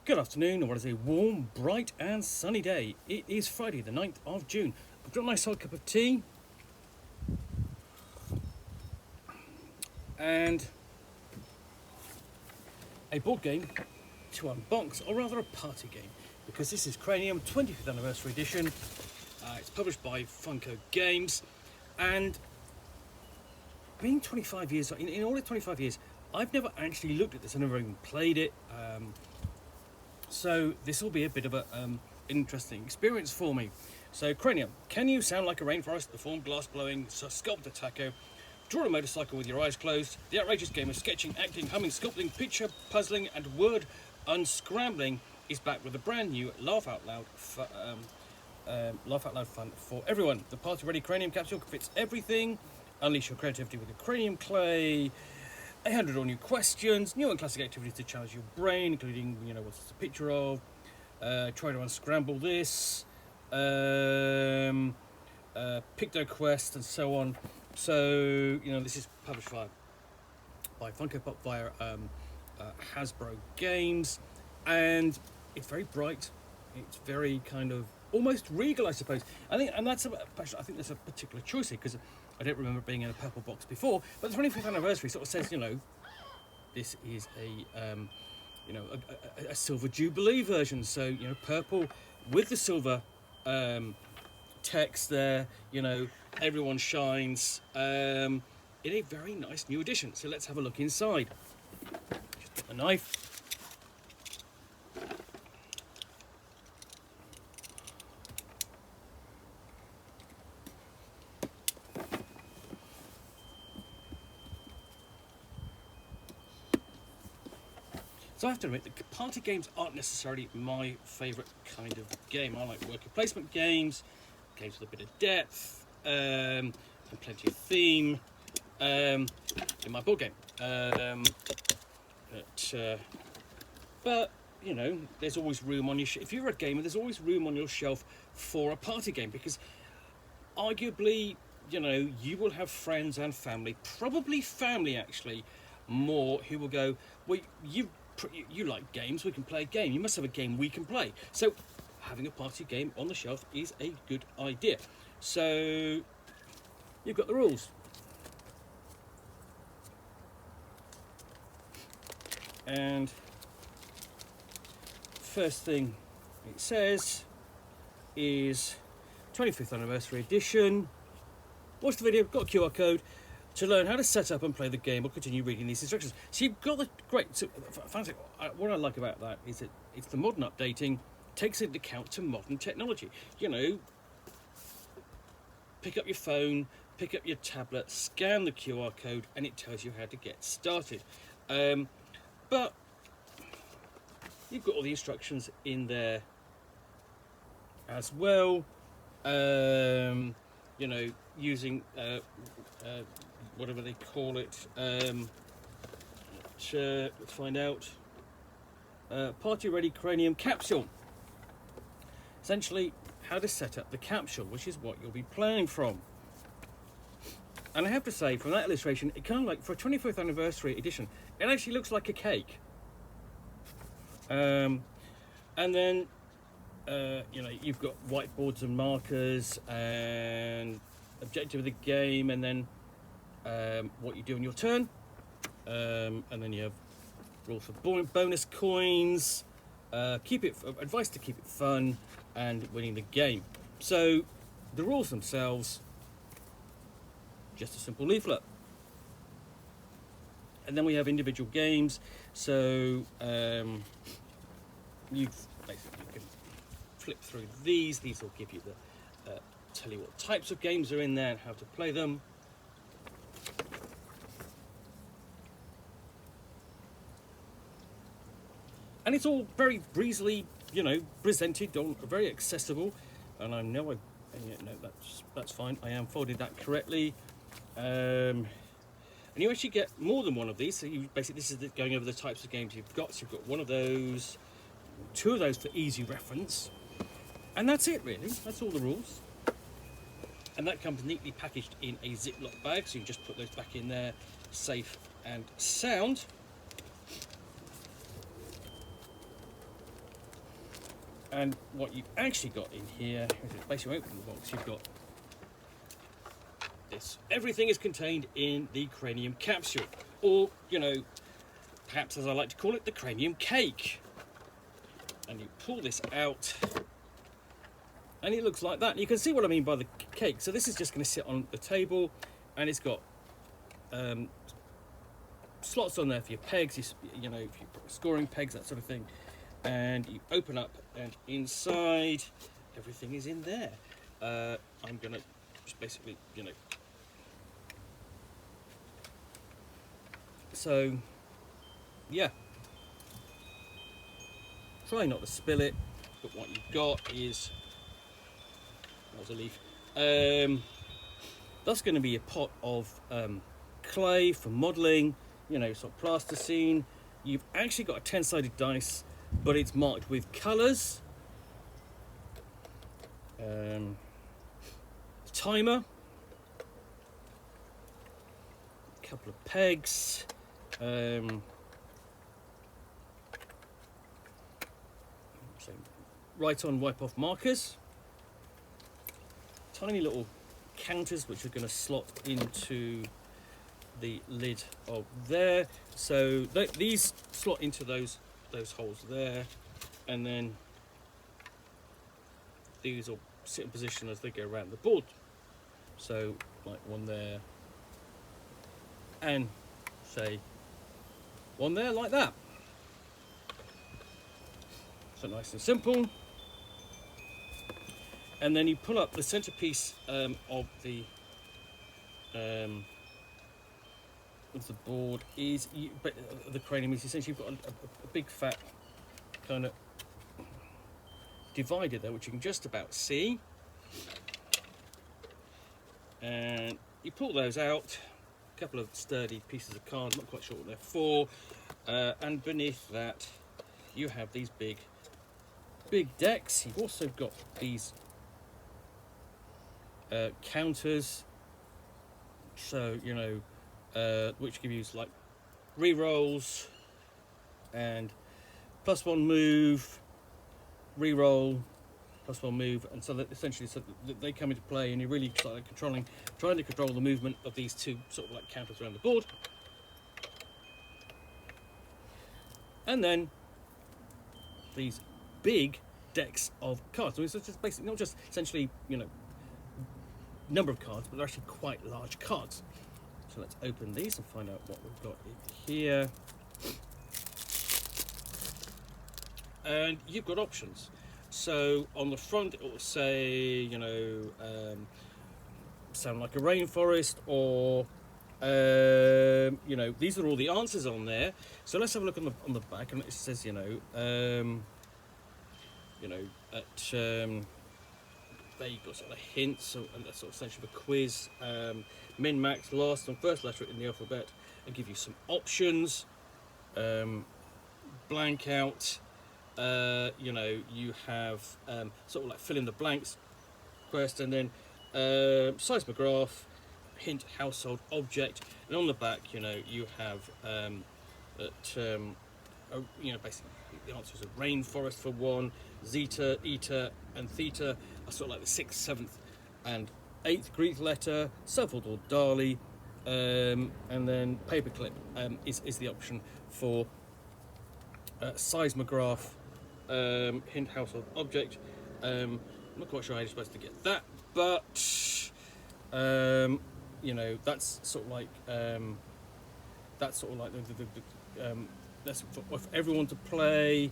Good afternoon, or what is a warm, bright and sunny day. It is Friday the 9th of June. I've got a nice hot cup of tea and a board game to unbox, or rather a party game, because this is Cranium 25th Anniversary Edition. It's published by Funko Games, and being 25 years, in all the 25 years, I've never actually looked at this, I've never even played it. So this will be a bit of an interesting experience for me. So Cranium, can you sound like a rainforest, perform glass blowing, sculpt a taco, draw a motorcycle with your eyes closed? The outrageous game of sketching, acting, humming, sculpting, picture puzzling and word unscrambling is back with a brand new laugh out loud fun for everyone. The party ready Cranium capsule fits everything. Unleash your creativity with your Cranium clay. 100 all new questions, new and classic activities to challenge your brain, including, what's this a picture of, try to unscramble this, Picto Quest, and so on. So, this is published by Funko Pop via Hasbro Games, and it's very bright. It's very kind of almost regal, I suppose. I think that's a particular choice here, because I don't remember it being in a purple box before, but the 25th anniversary sort of says, this is a silver jubilee version. So, purple with the silver text there, everyone shines, in a very nice new edition. So let's have a look inside. Just put the knife. So I have to admit, the party games aren't necessarily my favourite kind of game. I like worker placement games with a bit of depth, and plenty of theme in my board game. But there's always room on your if you're a gamer, there's always room on your shelf for a party game, because arguably, you will have friends and family, probably family actually, more, who will go, well, you like games, we can play a game. You must have a game we can play. So having a party game on the shelf is a good idea. So you've got the rules. And first thing it says is 25th anniversary edition. Watch the video, got a QR code to learn how to set up and play the game, or continue reading these instructions. So you've got the great. So fantastic. What I like about that is that it's the modern updating, takes into account to modern technology. Pick up your phone, pick up your tablet, scan the QR code, and it tells you how to get started. But you've got all the instructions in there as well. Using whatever they call it. Let's find out. Party ready Cranium capsule. Essentially, how to set up the capsule, which is what you'll be playing from. And I have to say, from that illustration, it kind of like, for a 25th anniversary edition, it actually looks like a cake. And then, you've got whiteboards and markers and objective of the game, and then what you do on your turn, and then you have rules for bonus coins, advice to keep it fun, and winning the game. So the rules themselves, just a simple leaflet. And then we have individual games. So you can flip through these. These will give you tell you what types of games are in there and how to play them. And it's all very breezily, presented, very accessible. And I know that's fine. I am folded that correctly. And you actually get more than one of these. So this is going over the types of games you've got. So you've got one of those, two of those for easy reference, and that's it really. That's all the rules. And that comes neatly packaged in a Ziploc bag, so you can just put those back in there, safe and sound. And what you've actually got in here, basically open the box, you've got this. Everything is contained in the cranium capsule, or, you know, perhaps as I like to call it, the cranium cake. And you pull this out, and it looks like that. And you can see what I mean by the cake. So this is just going to sit on the table, and it's got slots on there for your pegs, you know, if you put scoring pegs, that sort of thing. And you open up, and inside, everything is in there. I'm going to just basically, you know, so yeah, try not to spill it, but what you've got is, that was a leaf, that's going to be a pot of clay for modelling, you know, sort of plasticine. You've actually got a 10-sided dice, but it's marked with colours. Timer, a couple of pegs, so write on, wipe off markers, tiny little counters which are going to slot into the lid of there. So these slot into those holes there, and then these will sit in position as they go around the board. So like one there, and say one there, like that. So nice and simple. And then you pull up the centerpiece of the board is the cranium is essentially you've got a big fat kind of divider there, which you can just about see. And you pull those out, a couple of sturdy pieces of card, not quite sure what they're for, and beneath that you have these big decks. You've also got these counters, so you know, which give you like re-rolls and +1 move, re-roll, +1 move, and so that essentially so that they come into play, and you're really sort of trying to control the movement of these two sort of like counters around the board. And then these big decks of cards. So it's just basically not just essentially, you know, number of cards, but they're actually quite large cards. So let's open these and find out what we've got in here. And you've got options. So on the front it will say, you know, sound like a rainforest, or you know, these are all the answers on there. So let's have a look on the back, and it says, you know, there you've got sort of hints, and that's sort of essentially a quiz, min, max, last and first letter in the alphabet, and give you some options. Blank out, you know, you have sort of like fill in the blanks first, and then seismograph, hint, household object, and on the back, you know, you have you know, basically the answers are rainforest for one, zeta, eta, and theta are sort of like the 6th, 7th, and 8th Greek letter, Salvador Dali, and then paperclip is the option for seismograph, hint, household object. I'm not quite sure how you're supposed to get that, but you know, that's sort of like that's for everyone to play.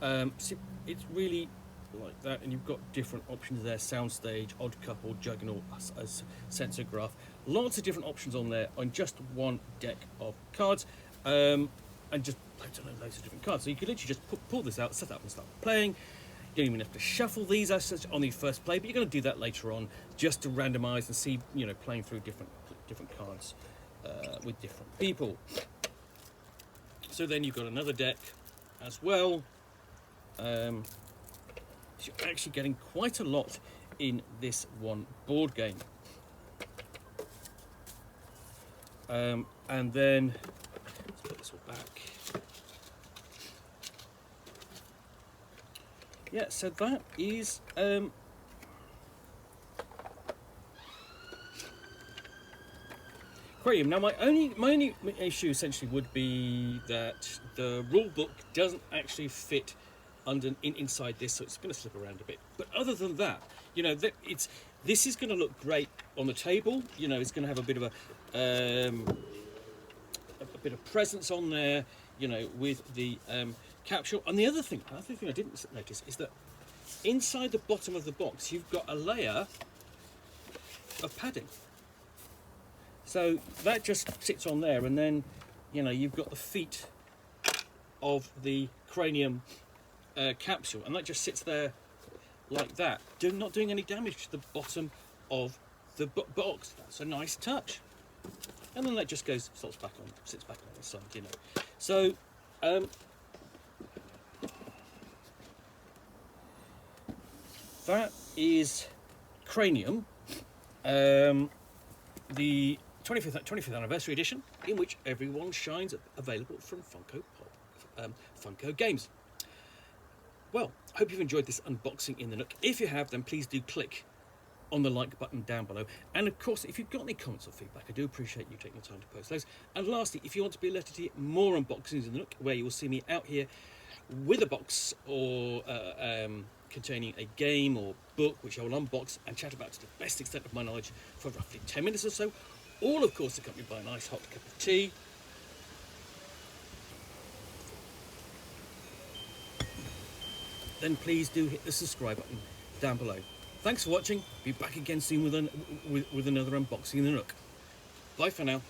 So it's really like that, and you've got different options there: soundstage, odd couple, juggernaut, sensorgraph. Lots of different options on there on just one deck of cards, and just loads of different cards. So you could literally just pull this out, set up, and start playing. You don't even have to shuffle these as such on your first play, but you're going to do that later on, just to randomise and see, you know, playing through different cards with different people. So then you've got another deck as well. So you're actually getting quite a lot in this one board game. And then let's put this all back. yeah, so that is Cranium. Now my only issue essentially would be that the rule book doesn't actually fit inside this, so it's going to slip around a bit. But other than that, you know, this is going to look great on the table. You know, it's going to have a bit of a bit of presence on there. You know, with the capsule. And the other thing I didn't notice is that inside the bottom of the box, you've got a layer of padding. So that just sits on there, and then, you know, you've got the feet of the Cranium capsule, and that just sits there like that, not doing any damage to the bottom of the box. That's a nice touch. And then that just sits back on the side, you know. So that is Cranium, the 25th anniversary edition, in which everyone shines, available from Funko Games. Well, I hope you've enjoyed this unboxing in the Nook. If you have, then please do click on the like button down below. And of course, if you've got any comments or feedback, I do appreciate you taking the time to post those. And lastly, if you want to be alerted to more unboxings in the Nook, where you will see me out here with a box or containing a game or book, which I will unbox and chat about to the best extent of my knowledge for roughly 10 minutes or so, all of course accompanied by a nice hot cup of tea. Then please do hit the subscribe button down below. Thanks for watching. Be back again soon with another unboxing in the Nook. Bye for now.